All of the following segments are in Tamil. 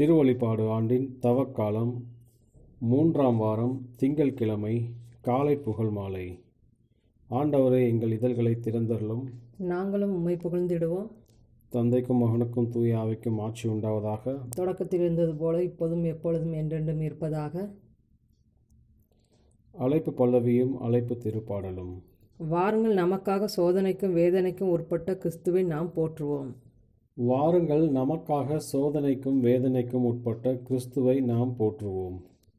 திருவழிபாடு ஆண்டின் தவக்காலம் 3ஆம் வாரம் திங்கள்கிழமை காலை புகழ் மாலை. ஆண்டவரே, எங்கள் இதழ்களை திறந்தருளும். நாங்களும் உம்மை புகழ்ந்திடுவோம். தந்தைக்கும் மகனுக்கும் தூய ஆவிக்கும் ஆட்சி உண்டாவதாக. தொடக்கத்தில் இருந்தது போல இப்போதும் எப்பொழுதும் என்றென்றும் இருப்பதாக. அழைப்பு பல்லவியும் அழைப்பு திருப்பாடலும். வாருங்கள், நமக்காக சோதனைக்கும் வேதனைக்கும் உட்பட்ட கிறிஸ்துவை நாம் போற்றுவோம். வாருங்கள், நமக்காக சோதனைக்கும் வேதனைக்கும் உட்பட்ட கிறிஸ்துவை நாம் போற்றுவோம்.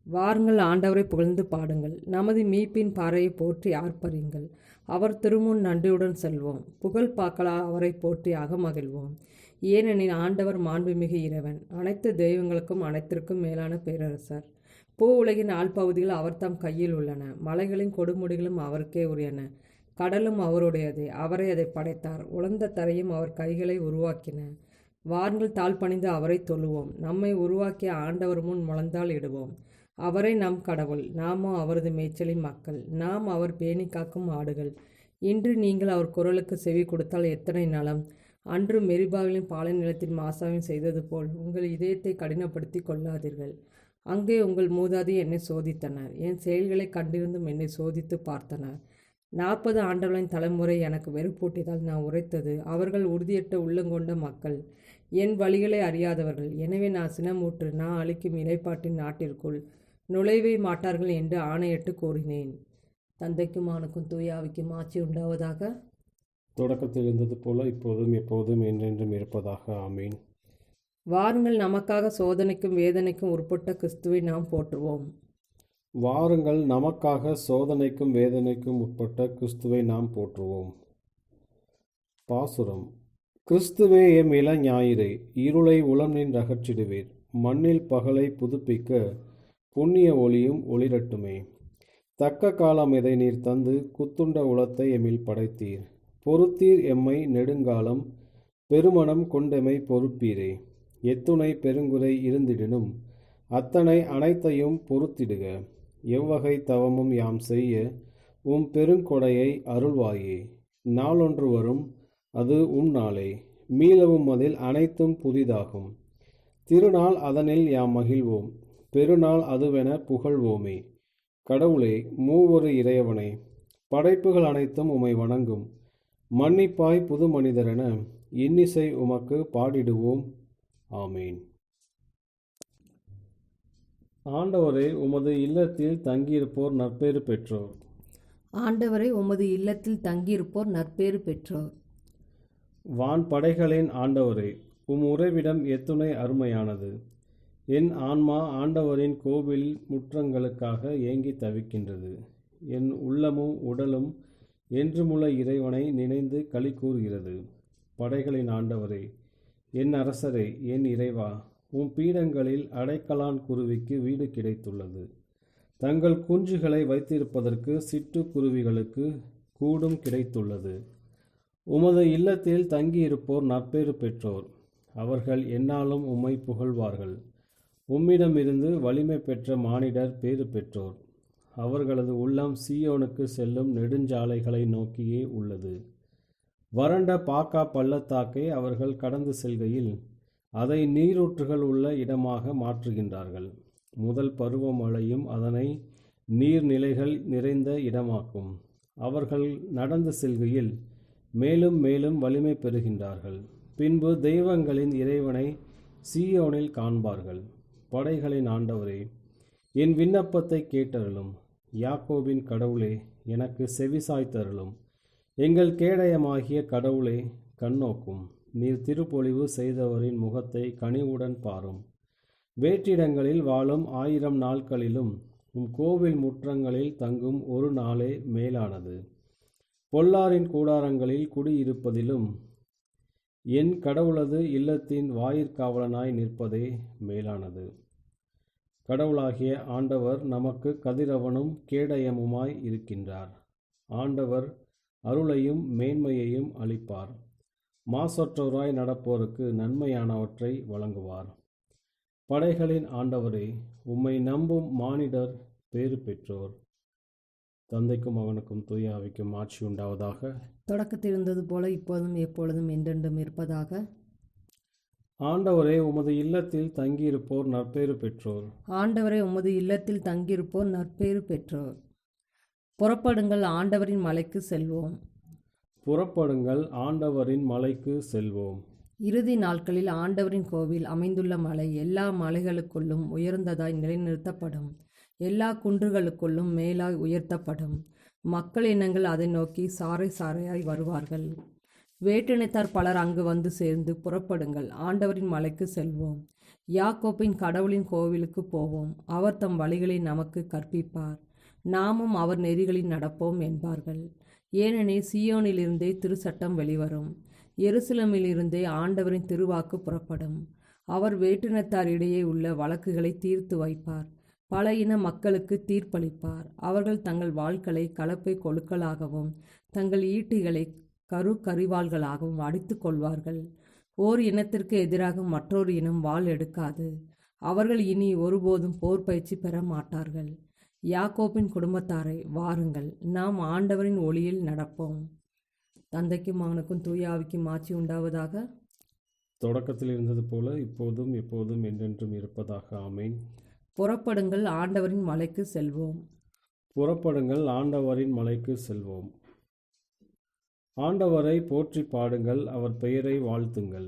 வாருங்கள், ஆண்டவரை புகழ்ந்து பாடுங்கள். நமது மீட்பின் பாறையை போற்றி ஆர்ப்பரியுங்கள். அவர் திருமுன் நன்றியுடன் செல்வோம். புகழ் பாக்களா அவரை போற்றி அகமகிழ்வோம். ஏனெனில் ஆண்டவர் மாண்புமிகு இறைவன், அனைத்து தெய்வங்களுக்கும் அனைத்திற்கும் மேலான பேரரசர். பூ உலகின் ஆழ்பகுதிகள் அவர் தம் கையில் உள்ளன. மலைகளின் கொடுமுடிகளும் அவருக்கே உரியன. கடலும் அவருடையதே, அவரே அதை படைத்தார். உலர்ந்த தரையும் அவர் கைகளை உருவாக்கின. வாருங்கள், தாழ்பணிந்து அவரை தொழுவோம். நம்மை உருவாக்கிய ஆண்டவர் முன் முழந்தாள் இடுவோம். அவரே நம் கடவுள், நாமோ அவரது மேய்ச்சலின் மக்கள். நாம் அவர் பேணி காக்கும் ஆடுகள். இன்று நீங்கள் அவர் குரலுக்கு செவி கொடுத்தால் எத்தனை நலம். அன்று மெரிபாவின் பாலை நிலத்தின் மாசாவின் செய்தது போல் உங்கள் இதயத்தை கடினப்படுத்தி கொள்ளாதீர்கள். அங்கே உங்கள் மூதாதி என்னை சோதித்தனர். என் செயல்களை கண்டிருந்தும் என்னை சோதித்து பார்த்தனர். 40 ஆண்டுகளின் தலைமுறை எனக்கு வெறுப்பூட்டியதால் நான் உரைத்தது. அவர்கள் உறுதியற்ற உள்ளங்கொண்ட மக்கள், என் வழிகளை அறியாதவர்கள். எனவே நான் சினமூற்று நான் அளிக்கும் இறைப்பாட்டின் நாட்டிற்குள் நுழைவே மாட்டார்கள் என்று ஆணையிட்டு கூறினேன். தந்தைக்கும் மகனுக்கும் தூய ஆவிக்கும் ஆட்சி உண்டாவதாக. தொடக்கத்தில் இருந்தது போல இப்போதும் எப்போதும் என்றென்றும் இருப்பதாக. ஆமீன். வாருங்கள், நமக்காக சோதனைக்கும் வேதனைக்கும் உட்பட்ட கிறிஸ்துவை நாம் போற்றுவோம். வாருங்கள், நமக்காக சோதனைக்கும் வேதனைக்கும் உட்பட்ட கிறிஸ்துவை நாம் போற்றுவோம். பாசுரம். கிறிஸ்துவே எம் இள ஞாயிறே, இருளை உளம்நின் அகற்றிடுவீர். மண்ணில் பகலை புதுப்பிக்க புண்ணிய ஒளியும் ஒளிரட்டுமே. தக்க காலம் இதை நீர் தந்து குத்துண்ட உளத்தை எம்மில் படைத்தீர். பொறுத்தீர் எம்மை நெடுங்காலம், பெருமணம் கொண்டெமை பொறுப்பீரே. எத்துணை பெருங்குறை இருந்திடினும் அத்தனை அனைத்தையும் பொறுத்திடுக. எவ்வகை தவமும் யாம் செய்ய உம் பெருங்கொடையை அருள்வாயே. நாளொன்று வரும், அது உம் நாளே. மீளவும் அதில் அனைத்தும் புதிதாகும். திருநாள் அதனில் யாம் மகிழ்வோம். பெருநாள் அதுவென புகழ்வோமே. கடவுளே, மூவொரு இறைவனே, படைப்புகள் அனைத்தும் உமை வணங்கும். மன்னிப்பாய் புது மனிதரென இன்னிசை உமக்கு பாடிடுவோம். ஆமேன். ஆண்டவரே, உமது இல்லத்தில் தங்கியிருப்போர் நற்பேறு பெற்றோர். ஆண்டவரே, உமது இல்லத்தில் தங்கியிருப்போர் நற்பேறு பெற்றோர். வான் படைகளின் ஆண்டவரே, உம் உறைவிடம் எத்துணை அருமையானது. என் ஆன்மா ஆண்டவரின் கோவில் முற்றங்களுக்காக ஏங்கி தவிக்கின்றது. என் உள்ளமும் உடலும் என்றுமுள்ள இறைவனை நினைந்து களி கூறுகிறது. படைகளின் ஆண்டவரே, என் அரசரே, என் இறைவா, உம் பீடங்களில் அடைக்கலான் குருவிக்கு வீடு கிடைத்துள்ளது. தங்கள் குஞ்சுகளை வைத்திருப்பதற்கு சிட்டுக்குருவிகளுக்கு கூடும் கிடைத்துள்ளது. உமது இல்லத்தில் தங்கியிருப்போர் நற்பேறு பெற்றோர். அவர்கள் எந்நாளும் உம்மை புகழ்வார்கள். உம்மிடமிருந்து வலிமை பெற்ற மானிடர் பேறு பெற்றோர். அவர்களது உள்ளம் சீயோனுக்கு செல்லும் நெடுஞ்சாலைகளை நோக்கியே உள்ளது. வறண்ட பாக்கா பள்ளத்தாக்கை அவர்கள் கடந்து செல்கையில் அதை நீரூற்றுகள் உள்ள இடமாக மாற்றுகின்றார்கள். முதல் பருவமழையும் அதனை நீர்நிலைகள் நிறைந்த இடமாக்கும். அவர்கள் நடந்து செல்கையில் மேலும் மேலும் வலிமை பெறுகின்றார்கள். பின்பு தெய்வங்களின் இறைவனை சீயோனில் காண்பார்கள். படைகளின் ஆண்டவரே, என் விண்ணப்பத்தை கேட்டருளும். யாக்கோபின் கடவுளே, எனக்கு செவிசாய்த்தருளும். எங்கள் கேடயமாகிய கடவுளே, கண்ணோக்கும். நீர் திருப்பொழிவு செய்தவரின் முகத்தை கனிவுடன் பாரும். வேற்றிடங்களில் வாழும் 1000 நாட்களிலும் உம் கோவில் முற்றங்களில் தங்கும் ஒரு நாளே மேலானது. பொல்லாரின் கூடாரங்களில் குடியிருப்பதிலும் என் கடவுளது இல்லத்தின் வாயிற்காவலனாய் நிற்பதே மேலானது. கடவுளாகிய ஆண்டவர் நமக்கு கதிரவனும் கேடயமுமாய் இருக்கின்றார். ஆண்டவர் அருளையும் மேன்மையையும் அளிப்பார். மாசற்றோராய் நடப்போருக்கு நன்மையானவற்றை வழங்குவார். படைகளின் ஆண்டவரே, உம்மை நம்பும் மானிடர் பேறு பெற்றோர். தந்தைக்கும் மகனுக்கும் தூய ஆவிக்கும் ஆட்சி உண்டாவதாக. தொடக்கத்தில் இருந்தது போல இப்போதும் எப்பொழுதும் என்றென்றும் இருப்பதாக. ஆண்டவரே, உமது இல்லத்தில் தங்கியிருப்போர் நற்பேறு பெற்றோர். ஆண்டவரே, உமது இல்லத்தில் தங்கியிருப்போர் நற்பேறு பெற்றோர். புறப்படுங்கள், ஆண்டவரின் மலைக்கு செல்வோம். புறப்படுங்கள், ஆண்டவரின் மலைக்கு செல்வோம். இறுதி நாட்களில் ஆண்டவரின் கோவில் அமைந்துள்ள மலை எல்லா மலைகளுக்குள்ளும் உயர்ந்ததாய் நிலைநிறுத்தப்படும். எல்லா குன்றுகளுக்குள்ளும் மேலாய் உயர்த்தப்படும். மக்கள் இனங்கள் அதை நோக்கி சாறை சாறையாய் வருவார்கள். வேற்றினத்தார் பலர் அங்கு வந்து சேர்ந்து, புறப்படுங்கள், ஆண்டவரின் மலைக்கு செல்வோம். யாக்கோப்பின் கடவுளின் கோவிலுக்கு போவோம். அவர் தம் வழிகளை நமக்கு கற்பிப்பார். நாமும் அவர் நெறிகளில் நடப்போம் என்பார்கள். ஏனெனில் சீயோனிலிருந்தே திருச்சட்டம் வெளிவரும். எருசலேமிலிருந்தே ஆண்டவரின் திருவாக்கு புறப்படும். அவர் வேற்றினத்தாரிடையே உள்ள வழக்குகளை தீர்த்து வைப்பார். பல இன மக்களுக்கு தீர்ப்பளிப்பார். அவர்கள் தங்கள் வாள்களை கலப்பை கொழுக்களாகவும் தங்கள் ஈட்டிகளை கரிவாள்களாகவும் அடித்து கொள்வார்கள். ஓர் இனத்திற்கு எதிராக மற்றொரு இனம் வாள் எடுக்காது. அவர்கள் இனி ஒருபோதும் போர் பயிற்சி பெற மாட்டார்கள். யாக்கோப்பின் குடும்பத்தாரை, வாருங்கள், நாம் ஆண்டவரின் ஒளியில் நடப்போம். தந்தைக்கும் மகனுக்கும் தூய ஆவிக்கும் ஆட்சி உண்டாவதாக. தொடக்கத்தில் இருந்தது போல இப்போதும் எப்போதும் என்றென்றும் இருப்பதாக. ஆமேன். புறப்படுங்கள், ஆண்டவரின் மலைக்கு செல்வோம். புறப்படுங்கள், ஆண்டவரின் மலைக்கு செல்வோம். ஆண்டவரை போற்றி பாடுங்கள், அவர் பெயரை வாழ்த்துங்கள்.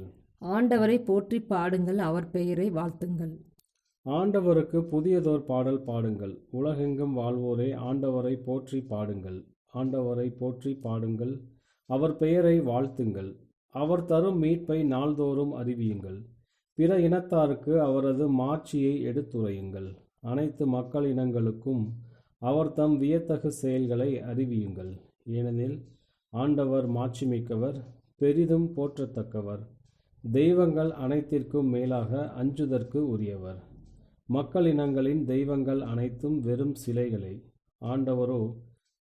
ஆண்டவரை போற்றி பாடுங்கள், அவர் பெயரை வாழ்த்துங்கள். ஆண்டவருக்கு புதியதோர் பாடல் பாடுங்கள். உலகெங்கும் வாழ்வோரே, ஆண்டவரை போற்றி பாடுங்கள். ஆண்டவரை போற்றி பாடுங்கள், அவர் பெயரை வாழ்த்துங்கள். அவர் தரும் மீட்பை நாள்தோறும் அறிவியுங்கள். பிற இனத்தாருக்கு அவரது மாட்சியை எடுத்துரையுங்கள். அனைத்து மக்கள் இனங்களுக்கும் அவர் தம் வியத்தகு செயல்களை அறிவியுங்கள். ஏனெனில் ஆண்டவர் மாட்சிமிக்கவர், பெரிதும் போற்றத்தக்கவர். தெய்வங்கள் அனைத்திற்கும் மேலாக அஞ்சுதற்கு உரியவர். மக்கள் இனங்களின் தெய்வங்கள் அனைத்தும் வெறும் சிலைகளே. ஆண்டவரோ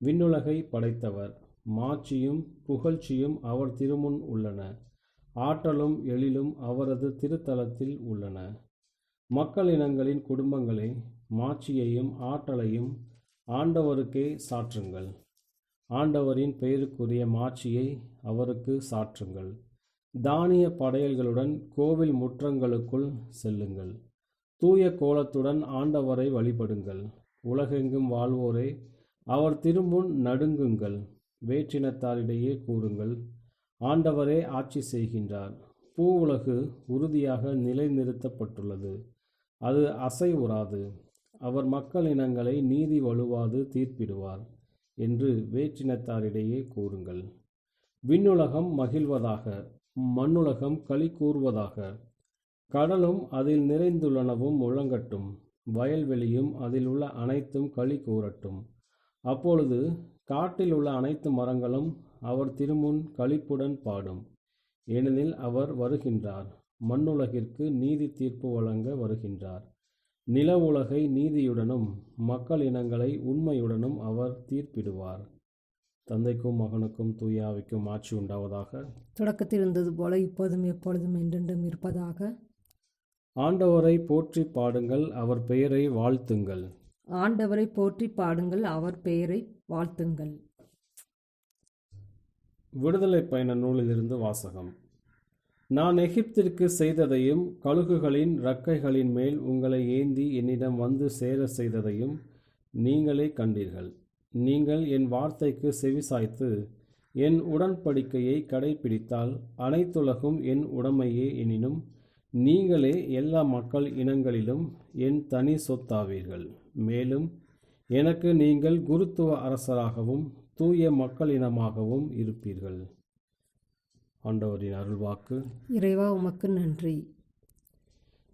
விண்ணுலகை படைத்தவர். மாட்சியும் புகழ்ச்சியும் அவர் திருமுன் உள்ளன. ஆற்றலும் எழிலும் அவரது திருத்தலத்தில் உள்ளன. மக்கள் இனங்களின் குடும்பங்களே, மாட்சியையும் ஆற்றலையும் ஆண்டவருக்கே சாற்றுங்கள். ஆண்டவரின் பெயருக்குரிய மாட்சியை அவருக்கு சாற்றுங்கள். தானிய படையல்களுடன் கோவில் முற்றங்களுக்குள் செல்லுங்கள். தூய கோலத்துடன் ஆண்டவரை வழிபடுங்கள். உலகெங்கும் வாழ்வோரே, அவர் திருமுன் நடுங்குங்கள். வேற்றினத்தாரிடையே கூறுங்கள், ஆண்டவரே ஆட்சி செய்கின்றார். பூவுலகு உறுதியாக நிலைநிறுத்தப்பட்டுள்ளது, அது அசைவுறாது. அவர் மக்கள் இனங்களை நீதி வலுவாது தீர்ப்பிடுவார் என்று வேற்றினத்தாரிடையே கூறுங்கள். விண்ணுலகம் மகிழ்வதாக, மண்ணுலகம் களி கூறுவதாக. கடலும் அதில் நிறைந்துள்ளனவும் முழங்கட்டும். வயல்வெளியும் அதில் உள்ள அனைத்தும் களி கூறட்டும். அப்பொழுது காட்டில் உள்ள அனைத்து மரங்களும் அவர் திருமுன் களிப்புடன் பாடும். ஏனெனில் அவர் வருகின்றார், மண்ணுலகிற்கு நீதி தீர்ப்பு வழங்க வருகின்றார். நில உலகை நீதியுடனும் மக்கள் இனங்களை உண்மையுடனும் அவர் தீர்ப்பிடுவார். தந்தைக்கும் மகனுக்கும் தூய ஆவிக்கும் ஆட்சி உண்டாவதாக. தொடக்கத்தில் இருந்தது போல இப்போதும் எப்பொழுதும் என்றென்றும் இருப்பதாக. ஆண்டவரை போற்றி பாடுங்கள், அவர் பெயரை வாழ்த்துங்கள். ஆண்டவரை போற்றி பாடுங்கள், அவர் பெயரை வாழ்த்துங்கள். விடுதலை பயண நூலிலிருந்து வாசகம். நான் எகிப்திற்கு செய்ததையும் கழுகுகளின் இறக்கைகளின் மேல் உங்களை ஏந்தி என்னிடம் வந்து சேர செய்ததையும் நீங்களே கண்டீர்கள். நீங்கள் என் வார்த்தைக்கு செவிசாய்த்து என் உடன்படிக்கையை கடைப்பிடித்தால் அனைத்துலகும் என் உடைமையே. எனினும் நீங்களே எல்லா மக்கள் இனங்களிலும் என் தனி சொத்தாவீர்கள். மேலும் எனக்கு நீங்கள் குருத்துவ அரசராகவும் தூய மக்கள் இனமாகவும் இருப்பீர்கள். ஆண்டவரின் அருள்வாக்கு. இறைவா, உமக்கு நன்றி.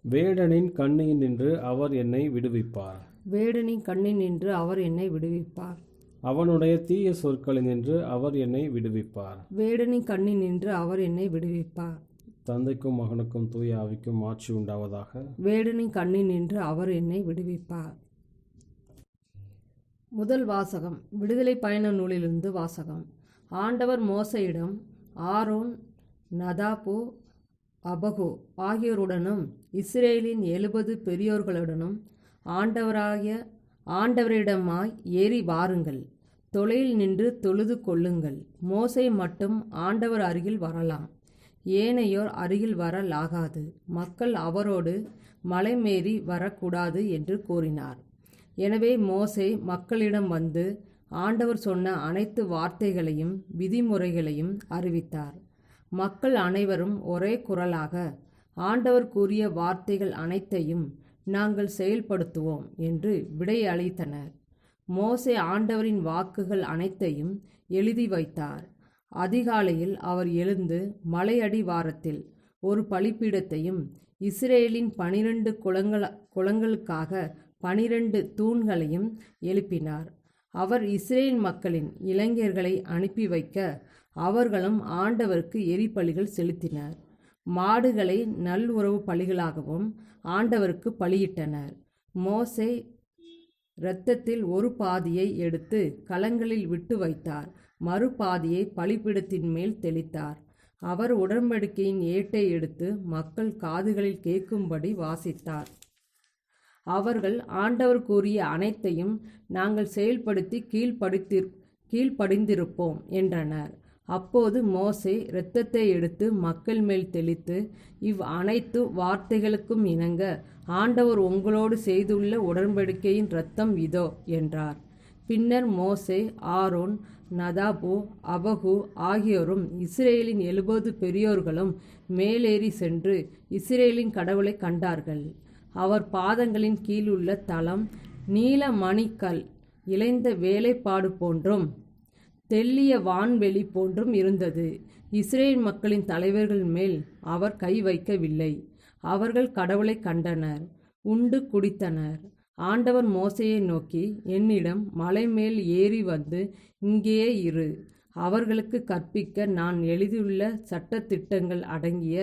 வேடனின் கண்ணில் நின்று அவர் என்னை விடுவிப்பார். வேடனின் கண்ணில் நின்று அவர் என்னை விடுவிப்பார். அவனுடைய தீய சொற்களில் நின்று அவர் என்னை விடுவிப்பார். வேடனின் கண்ணில் நின்று அவர் என்னை விடுவிப்பார். தந்தைக்கும் மகனுக்கும் தூய ஆவிக்கும் ஆட்சி உண்டாவதாக. வேடனின் கண்ணில் நின்று அவர் என்னை விடுவிப்பார். முதல் வாசகம். விடுதலை பயண நூலிலிருந்து வாசகம். ஆண்டவர் மோசையிடம், ஆரோன், நதாபு, அபகு ஆகியோருடனும் இஸ்ரேலின் 70 பெரியோர்களுடனும் ஆண்டவரிடமாய் ஏறி வாருங்கள். தொலையில் நின்று தொழுது கொள்ளுங்கள். மோசே மட்டும் ஆண்டவர் அருகில் வரலாம். ஏனையோர் அருகில் வரலாகாது. மக்கள் அவரோடு மலைமேறி வரக்கூடாது என்று கூறினார். எனவே மோசே மக்களிடம் வந்து ஆண்டவர் சொன்ன அனைத்து வார்த்தைகளையும் விதிமுறைகளையும் அறிவித்தார். மக்கள் அனைவரும் ஒரே குரலாக, ஆண்டவர் கூறிய வார்த்தைகள் அனைத்தையும் நாங்கள் செயல்படுத்துவோம் என்று விடையளித்தனர். மோசே ஆண்டவரின் வாக்குகள் அனைத்தையும் எழுதி வைத்தார். அதிகாலையில் அவர் எழுந்து மலையடிவாரத்தில் ஒரு பலிபீடத்தையும் இஸ்ரேலின் 12 குலங்களுக்காக 12 தூண்களையும் எழுப்பினார். அவர் இஸ்ரேல் மக்களின் இளைஞர்களை அனுப்பி வைக்க அவர்களும் ஆண்டவருக்கு எரிபலிகள் செலுத்தினர். மாடுகளை நல்லுறவு பலிகளாகவும் ஆண்டவருக்கு பலியிட்டனர். மோசே இரத்தத்தில் ஒரு பாதியை எடுத்து கலங்களில் விட்டு வைத்தார். மறுபாதியை பலிபீடத்தின் மேல் தெளித்தார். அவர் உடன்படிக்கையின் ஏட்டை எடுத்து மக்கள் காதுகளில் கேட்கும்படி வாசித்தார். அவர்கள் ஆண்டவர் கூறிய அனைத்தையும் நாங்கள் செயல்படுத்தி கீழ்ப்படிந்திருப்போம் என்றனர். அப்போது மோசே இரத்தத்தை எடுத்து மக்கள் மேல் தெளித்து, அனைத்து வார்த்தைகளுக்கும் இணங்க ஆண்டவர் உங்களோடு செய்துள்ள உடன்படிக்கையின் இரத்தம் இதோ என்றார். பின்னர் மோசே, ஆரோன், நதாபு, அபகு ஆகியோரும் இஸ்ரேலின் 70 பெரியோர்களும் மேலேறி சென்று இஸ்ரேலின் கடவுளை கண்டார்கள். அவர் பாதங்களின் கீழுள்ள தலம் நீல மணிக்கல் இழைந்த வேலைப்பாடு போன்றும் தெள்ளிய வான்வெளி போன்றும் இருந்தது. இஸ்ரேல் மக்களின் தலைவர்கள் மேல் அவர் கை வைக்கவில்லை. அவர்கள் கடவுளை கண்டனர், உண்டு குடித்தனர். ஆண்டவர் மோசேயை நோக்கி, என்னிடம் மலை மேல் ஏறி வந்து இங்கேயே இரு. அவர்களுக்கு கற்பிக்க நான் எழுதியுள்ள சட்டதிட்டங்கள் அடங்கிய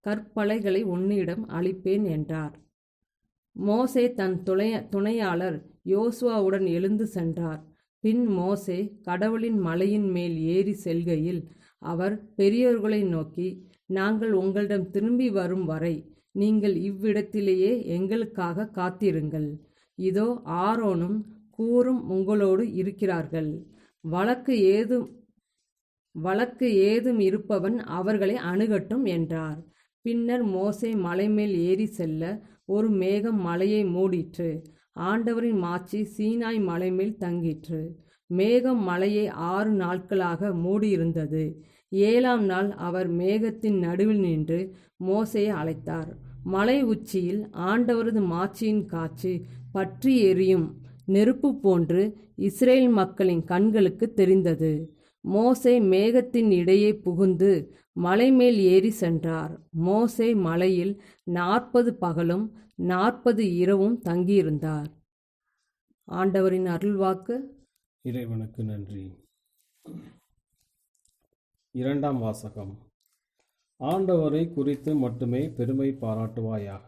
கற்பலகைகளை உன்னிடம் அளிப்பேன் என்றார். மோசே தன் துணையாளர் யோசுவாவுடன் எழுந்து சென்றார். பின் மோசே கடவுளின் மலையின் மேல் ஏறி செல்கையில் அவர் பெரியோர்களை நோக்கி, நாங்கள் உங்களிடம் திரும்பி வரும் வரை நீங்கள் இவ்விடத்திலேயே எங்களுக்காக காத்திருங்கள். இதோ ஆரோனும் கூரும் உங்களோடு இருக்கிறார்கள். வழக்கு ஏதும் இருப்பவன் அவர்களை அணுகட்டும் என்றார். பின்னர் மோசே மலைமேல் ஏறி செல்ல ஒரு மேகம் மலையை மூடிற்று. ஆண்டவரின் மாட்சி சீனாய் மலைமேல் தங்கிற்று. மேகம் மலையை 6 நாட்களாக மூடியிருந்தது. 7ஆம் நாள் அவர் மேகத்தின் நடுவில் நின்று மோசேயை அழைத்தார். மலை உச்சியில் ஆண்டவரது மாட்சியின் காட்சி பற்றி எரியும் நெருப்பு போன்று இஸ்ரேல் மக்களின் கண்களுக்கு தெரிந்தது. மோசே மேகத்தின் இடையே புகுந்து மலைமேல் ஏறி சென்றார். மோசே மலையில் 40 பகலும் 40 இரவும் தங்கியிருந்தார். ஆண்டவரின் அருள்வாக்கு. இறைவனுக்கு நன்றி. 2ஆம் வாசகம். ஆண்டவரை குறித்து மட்டுமே பெருமை பாராட்டுவாயாக.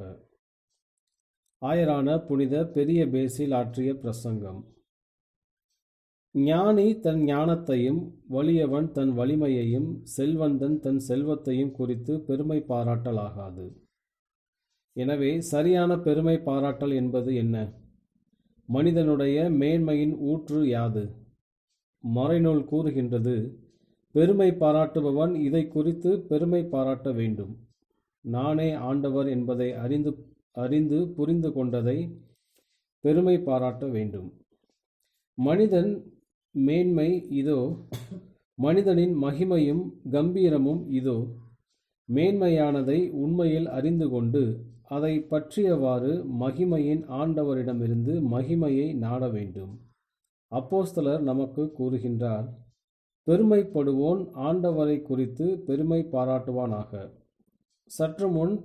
ஆயரான புனித பெரிய பேசில் ஆற்றிய பிரசங்கம். ஞானி தன் ஞானத்தையும் வலியவன் தன் வலிமையையும் செல்வந்தன் தன் செல்வத்தையும் குறித்து பெருமை பாராட்டலாகாது. எனவே சரியான பெருமை பாராட்டல் என்பது என்ன? மனிதனுடைய மேன்மையின் ஊற்று யாது? மறைநூல் கூறுகின்றது, பெருமை பாராட்டுபவன் இதை குறித்து பெருமை பாராட்ட வேண்டும். நானே ஆண்டவர் என்பதை அறிந்து புரிந்து கொண்டதை பெருமை பாராட்ட வேண்டும். மனிதன் மேன்மை இதோ, மனிதனின் மகிமையும் கம்பீரமும் இதோ. மேன்மையானதை உண்மையில் அறிந்து கொண்டு அதை பற்றியவாறு மகிமையின் ஆண்டவரிடமிருந்து மகிமையை நாட வேண்டும். அப்போஸ்தலர் நமக்கு கூறுகின்றார், பெருமைப்படுவோன் ஆண்டவரை குறித்து பெருமை பாராட்டுவானாக. சற்று முன்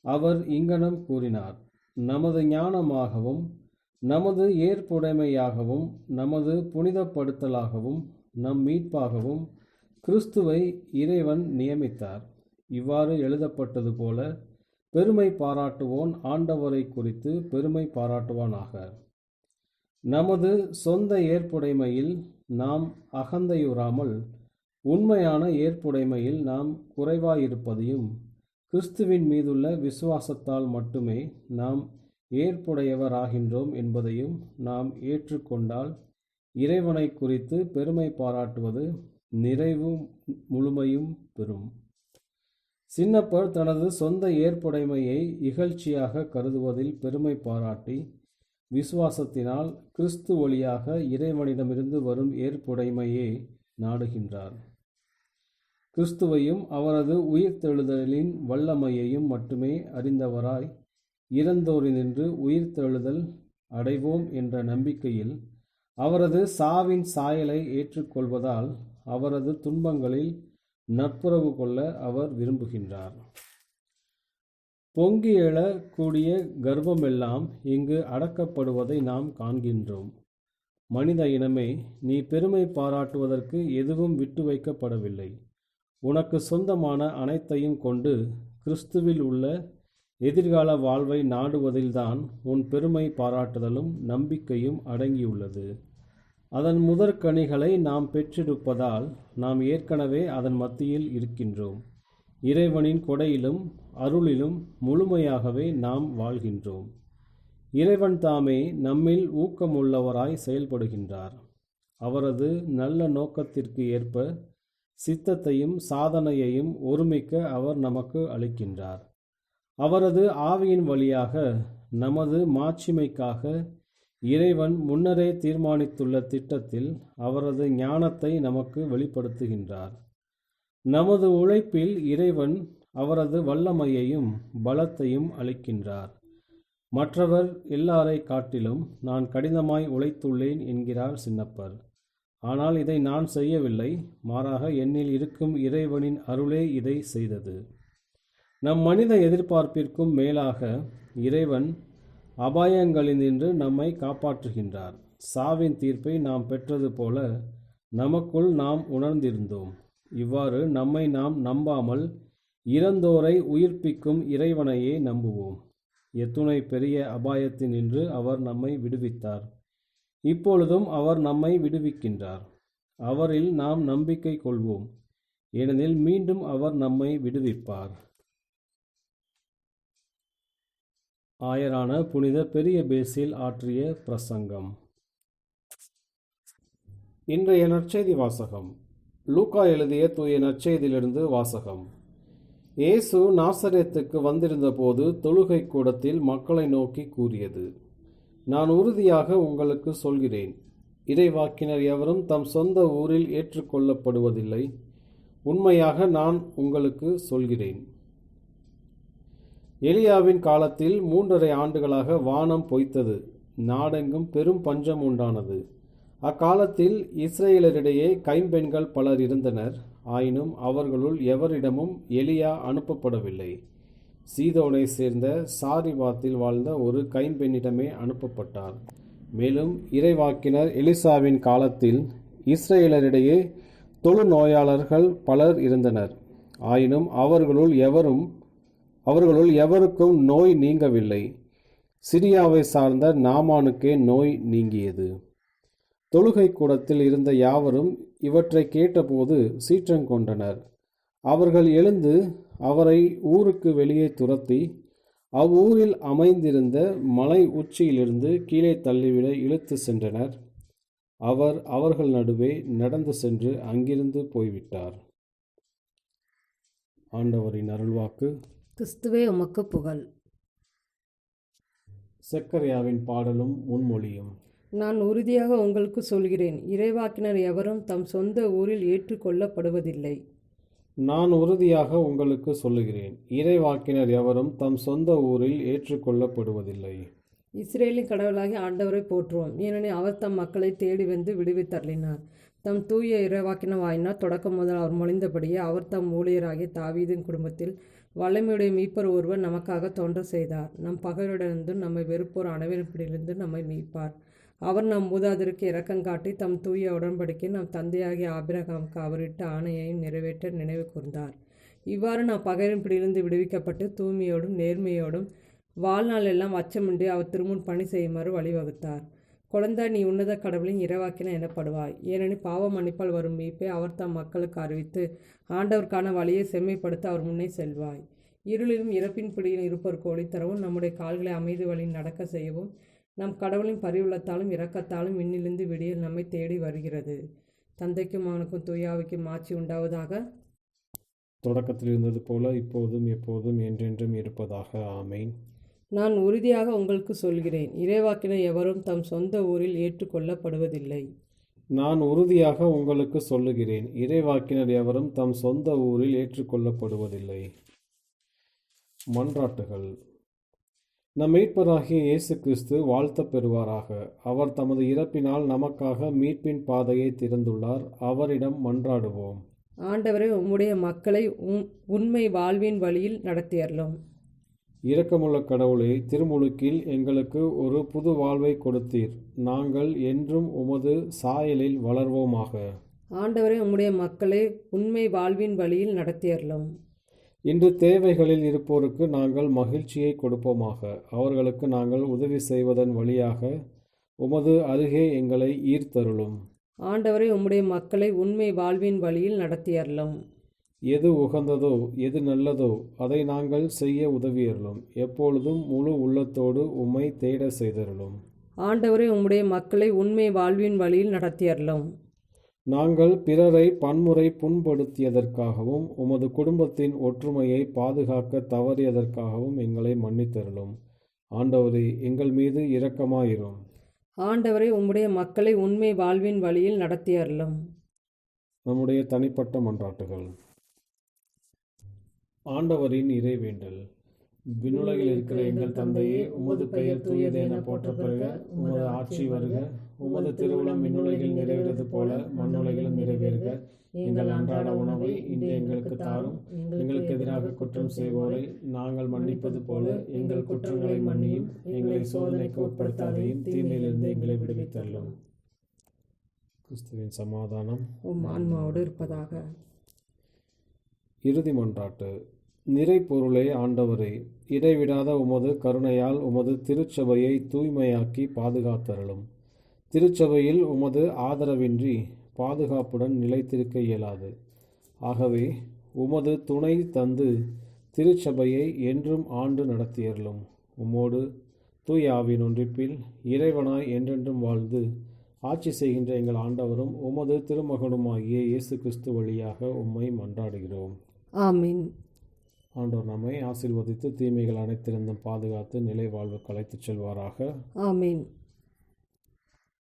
அவர் இங்கனம் கூறினார், நமது ஞானமாகவும் நமது ஏற்புடைமையாகவும் நமது புனிதப்படுத்தலாகவும் நம் மீட்பாகவும் கிறிஸ்துவை இறைவன் நியமித்தார். இவ்வாறு எழுதப்பட்டது போல பெருமை பாராட்டுவோன் ஆண்டவரை குறித்து பெருமை பாராட்டுவானாக. நமது சொந்த ஏற்புடைமையில் நாம் அகந்தையுறாமல் உண்மையான ஏற்புடைமையில் நாம் குறைவாயிருப்பதையும் கிறிஸ்துவின் மீதுள்ள விசுவாசத்தால் மட்டுமே நாம் ஏற்புடையவராகின்றோம் என்பதையும் நாம் ஏற்றுக்கொண்டால் இறைவனை குறித்து பெருமை பாராட்டுவது நிறைவும் முழுமையும் பெறும். சின்னப்பர் தனது சொந்த ஏற்புடைமையை இகழ்ச்சியாக கருதுவதில் பெருமை பாராட்டி விசுவாசத்தினால் கிறிஸ்து வழியாக இறைவனிடமிருந்து வரும் ஏற்புடைமையே நாடுகின்றார். கிறிஸ்துவையும் அவரது உயிர்த்தெழுதலின் வல்லமையையும் மட்டுமே அறிந்தவராய் இறந்தோரினின்று உயிர்த்தெழுதல் அடைவோம் என்ற நம்பிக்கையில் அவரது சாவின் சாயலை ஏற்றுக்கொள்வதால் அவரது துன்பங்களில் நட்புறவு கொள்ள அவர் விரும்புகின்றார். பொங்கி எழக்கூடிய கர்ப்பமெல்லாம் இங்கு அடக்கப்படுவதை நாம் காண்கின்றோம். மனித இனமே, நீ பெருமை பாராட்டுவதற்கு எதுவும் விட்டு வைக்கப்படவில்லை. உனக்கு சொந்தமான அனைத்தையும் கொண்டு கிறிஸ்துவில் உள்ள எதிர்கால வாழ்வை நாடுவதில்தான் உன் பெருமை பாராட்டுதலும் நம்பிக்கையும் அடங்கியுள்ளது. அதன் முதற்கனிகளை நாம் பெற்றிருப்பதால் நாம் ஏற்கனவே அதன் மத்தியில் இருக்கின்றோம். இறைவனின் கொடையிலும் அருளிலும் முழுமையாகவே நாம் வாழ்கின்றோம். இறைவன் தாமே நம்மில் ஊக்கமுள்ளவராய் செயல்படுகின்றார். அவரது நல்ல நோக்கத்திற்கு ஏற்ப சித்தத்தையும் சாதனையையும் ஒருமிக்க அவர் நமக்கு அளிக்கின்றார். அவரது ஆவியின் வழியாக நமது மாட்சிமைக்காக இறைவன் முன்னரே தீர்மானித்துள்ள திட்டத்தில் அவரது ஞானத்தை நமக்கு வெளிப்படுத்துகின்றார். நமது உழைப்பில் இறைவன் அவரது வல்லமையையும் பலத்தையும் அளிக்கின்றார். மற்றவர் எல்லாரை காட்டிலும் நான் கடினமாய் உழைத்துள்ளேன் என்கிறார் சின்னப்பர். ஆனால் இதை நான் செய்யவில்லை, மாறாக என்னில் இருக்கும் இறைவனின் அருளே இதை செய்தது. நம் மனித எதிர்பார்ப்பிற்கும் மேலாக இறைவன் அபாயங்களினின்று நம்மை காப்பாற்றுகின்றார். சாவின் தீர்ப்பை நாம் பெற்றது போல நமக்குள் நாம் உணர்ந்திருந்தோம். இவ்வாறு நம்மை நாம் நம்பாமல் இறந்தோரை உயிர்ப்பிக்கும் இறைவனையே நம்புவோம். எத்துணை பெரிய அபாயத்தினின்று அவர் நம்மை விடுவித்தார். இப்பொழுதும் அவர் நம்மை விடுவிக்கின்றார். அவரில் நாம் நம்பிக்கை கொள்வோம், ஏனெனில் மீண்டும் அவர் நம்மை விடுவிப்பார். ஆயரான புனித பெரிய பேசில் ஆற்றிய பிரசங்கம். இன்றைய நற்செய்தி வாசகம். லூக்கா எழுதிய தூய நற்செய்தியிலிருந்து வாசகம். இயேசு நாசரேத்துக்கு வந்திருந்த போது தொழுகை கூடத்தில் மக்களை நோக்கி கூறியது, நான் உறுதியாக உங்களுக்கு சொல்கிறேன், இறைவாக்கினர் எவரும் தம் சொந்த ஊரில் ஏற்றுக்கொள்ளப்படுவதில்லை. உண்மையாக நான் உங்களுக்கு சொல்கிறேன். எலியாவின் காலத்தில் 3½ ஆண்டுகளாக வானம் பொய்த்தது, நாடெங்கும் பெரும் பஞ்சம் உண்டானது. அக்காலத்தில் இஸ்ரேலரிடையே கைம்பெண்கள் பலர் இருந்தனர். ஆயினும் அவர்களுள் எவரிடமும் எலியா அனுப்பப்படவில்லை. சீதோனை சேர்ந்த சாரிபாத்தில் வாழ்ந்த ஒரு கைம்பெண்ணிடமே அனுப்பப்பட்டார். மேலும் இறைவாக்கினர் எலிசாவின் காலத்தில் இஸ்ரேலரிடையே தொழுநோயாளர்கள் பலர் இருந்தனர். ஆயினும் அவர்களுள் எவருக்கும் நோய் நீங்கவில்லை. சிரியாவை சார்ந்த நாமானுக்கே நோய் நீங்கியது. தொழுகை கூடத்தில் இருந்த யாவரும் இவற்றை கேட்டபோது சீற்றங்கொண்டனர். அவர்கள் எழுந்து அவரை ஊருக்கு வெளியே துரத்தி அவ்வூரில் அமைந்திருந்த மலை உச்சியிலிருந்து கீழே தள்ளிவிட இழுத்து சென்றனர். அவர் அவர்கள் நடுவே நடந்து சென்று அங்கிருந்து போய்விட்டார். ஆண்டவரின் அருள்வாக்கு. கிறிஸ்துவே உமக்கு புகழ். செக்கரியாவின் பாடலும் முன்மொழியும். நான் உறுதியாக உங்களுக்கு சொல்கிறேன், இறைவாக்கினர் எவரும் தம் சொந்த ஊரில் ஏற்றுக்கொள்ளப்படுவதில்லை. நான் உறுதியாக உங்களுக்கு சொல்லுகிறேன், இறைவாக்கினர் எவரும் தம் சொந்த ஊரில் ஏற்றுக்கொள்ளப்படுவதில்லை. இஸ்ரேலின் கடவுளாகி ஆண்டவரை போற்றுவோம், ஏனெனில் அவர் தம் மக்களை தேடி வந்து விடுவித்தருளினார். தம் தூய இறைவாக்கினர் வாயினார் தொடக்கம் முதல் அவர் மொழிந்தபடியே அவர் தம் ஊழியராகிய தாவீதின் குடும்பத்தில் வல்லமையுடைய மீட்பர் ஒருவர் நமக்காக தோன்ற செய்தார். நம் பகைவரிடமிருந்தும் நம்மை வெறுப்போர் அனைவரின் பிடியிலிருந்து நம்மை மீட்பார். அவர் நம் மூதாதையருக்கு இரக்கங்காட்டி தம் தூய உடன்படிக்கை நம் தந்தையாகிய ஆபிரகாமுக்கு அவரிட்ட ஆணையையும் நிறைவேற்ற நினைவு கூர்ந்தார். இவ்வாறு நாம் பகைவரின் பிடியிலிருந்து விடுவிக்கப்பட்டு தூய்மையோடும் நேர்மையோடும் வாழ்நாள் எல்லாம் அச்சமின்றி அவர் திருமுன் பணி செய்யுமாறு வழிவகுத்தார். குழந்தாய், நீ உன்னத கடவுளின் இறைவாக்கினர் எனப்படுவாய், ஏனெனில் பாவ மன்னிப்பால் வரும் மீட்பை அவர் தம் மக்களுக்கு அறிவித்து ஆண்டவருக்கான வழியை செம்மைப்படுத்த அவர் முன்னே செல்வாய். இருளிலும் இறப்பின் பிடியில் இருப்போருக்கு ஒளித்தரவும் நம்முடைய கால்களை அமைதி வழியில் நடக்க செய்யவும் நம் கடவுளின் பரிவுள்ளத்தாலும் இரக்கத்தாலும் விண்ணிலிருந்து விடியல் நம்மை தேடி வருகிறது. தந்தைக்கும் அவனுக்கும் தூயாவிக்கும் ஆட்சி உண்டாவதாக. தொடக்கத்தில் இருந்தது போல இப்போதும் எப்போதும் என்றென்றும் இருப்பதாக. ஆமேன். நான் உறுதியாக உங்களுக்கு சொல்கிறேன், இறைவாக்கினர் எவரும் தம் சொந்த ஊரில் ஏற்றுக்கொள்ளப்படுவதில்லை. நான் உறுதியாக உங்களுக்கு சொல்லுகிறேன், இறைவாக்கினர் எவரும் தம் சொந்த ஊரில் ஏற்றுக்கொள்ளப்படுவதில்லை. மன்றாட்டுகள். நம் மீட்பராகிய இயேசு கிறிஸ்து வாழ்த்தப் பெறுவாராக. அவர் தமது இறப்பினால் நமக்காக மீட்பின் பாதையை திறந்துள்ளார். அவரிடம் மன்றாடுவோம். ஆண்டவரே, உம்முடைய மக்களை உண்மை வாழ்வின் வழியில் நடத்தியறலும். இரக்கமுள்ள கடவுளே, திருமுழுக்கில் எங்களுக்கு ஒரு புது வாழ்வை கொடுத்தீர். நாங்கள் என்றும் உமது சாயலில் வளர்வோமாக. ஆண்டவரே, உம்முடைய மக்களை உண்மை வாழ்வின் வழியில் நடத்தியறலும். இன்று தேவைகளில் இருப்போருக்கு நாங்கள் மகிழ்ச்சியை கொடுப்போமாக. அவர்களுக்கு நாங்கள் உதவி செய்வதன் வழியாக உமது அருகே எங்களை ஈர்த்தருளும். ஆண்டவரே, உம்முடைய மக்களை உண்மை வாழ்வின் வழியில் நடத்தியறலும். எது உகந்ததோ எது நல்லதோ அதை நாங்கள் செய்ய உதவியருளும். எப்பொழுதும் முழு உள்ளத்தோடு உம்மை தேட செய்தருளும். ஆண்டவரே, உம்முடைய மக்களை உண்மை வாழ்வின் வழியில் நடத்தியறலும். நாங்கள் பிறரை பன்முறை புண்படுத்தியதற்காகவும் உமது குடும்பத்தின் ஒற்றுமையை பாதுகாக்க தவறியதற்காகவும் எங்களை மன்னித்தருளும். ஆண்டவரே, எங்கள் மீது இரக்கமாயிரும். ஆண்டவரே, உம்முடைய மக்களை உண்மை வாழ்வின் வழியில் நடத்தியறலும். நம்முடைய தனிப்பட்ட மன்றாட்டுகள். ஆண்டவரின் இறைவேண்டல். விண்ணுலகில் இருக்கிற எங்கள் தந்தையே, உமது பெயர் தூயது என போற்றப்படுக. உமது ஆட்சி வருக. உமது திருவுளம் விண்ணுலகில் நிறைவேறது போல மண்ணுலகிலும் நிறைவேறுக. எங்கள் அன்றாட உணவை இன்று எங்களுக்கு தாரும். எங்களுக்கு எதிராக குற்றம் செய்வோரை நாங்கள் மன்னிப்பது போல எங்கள் குற்றங்களை மன்னியும். எங்களை சோதனைக்கு உட்படுத்தாதையும், தீமையிலிருந்து எங்களை விடுவித்தள்ளும். கிறிஸ்துவின் சமாதானம் உம் ஆன்மாவோடு இருப்பதாக. இறுதி மன்றாட்டு. நிறைப்பொருளே ஆண்டவரே, இடைவிடாத உமது கருணையால் உமது திருச்சபையை தூய்மையாக்கி பாதுகாத்தருளும். திருச்சபையில் உமது ஆதரவின்றி பாதுகாப்புடன் நிலைத்திருக்க இயலாது. ஆகவே உமது துணை தந்து திருச்சபையை என்றும் ஆண்டு நடத்தியருளும். உம்மோடு தூய ஆவியின் ஒன்றிப்பில் இறைவனாய் என்றென்றும் வாழ்ந்து ஆட்சி செய்கின்ற எங்கள் ஆண்டவரும் உமது திருமகனுமாகிய இயேசு கிறிஸ்து வழியாக உம்மை மன்றாடுகிறோம். ஆமீன். ஆண்டவர் நம்மை ஆசீர்வதித்து தீமைகள் அனைத்திருந்தும் பாதுகாத்து நிலை வாழ்வுக்கு அழைத்துச் செல்வாராக. ஆமீன்.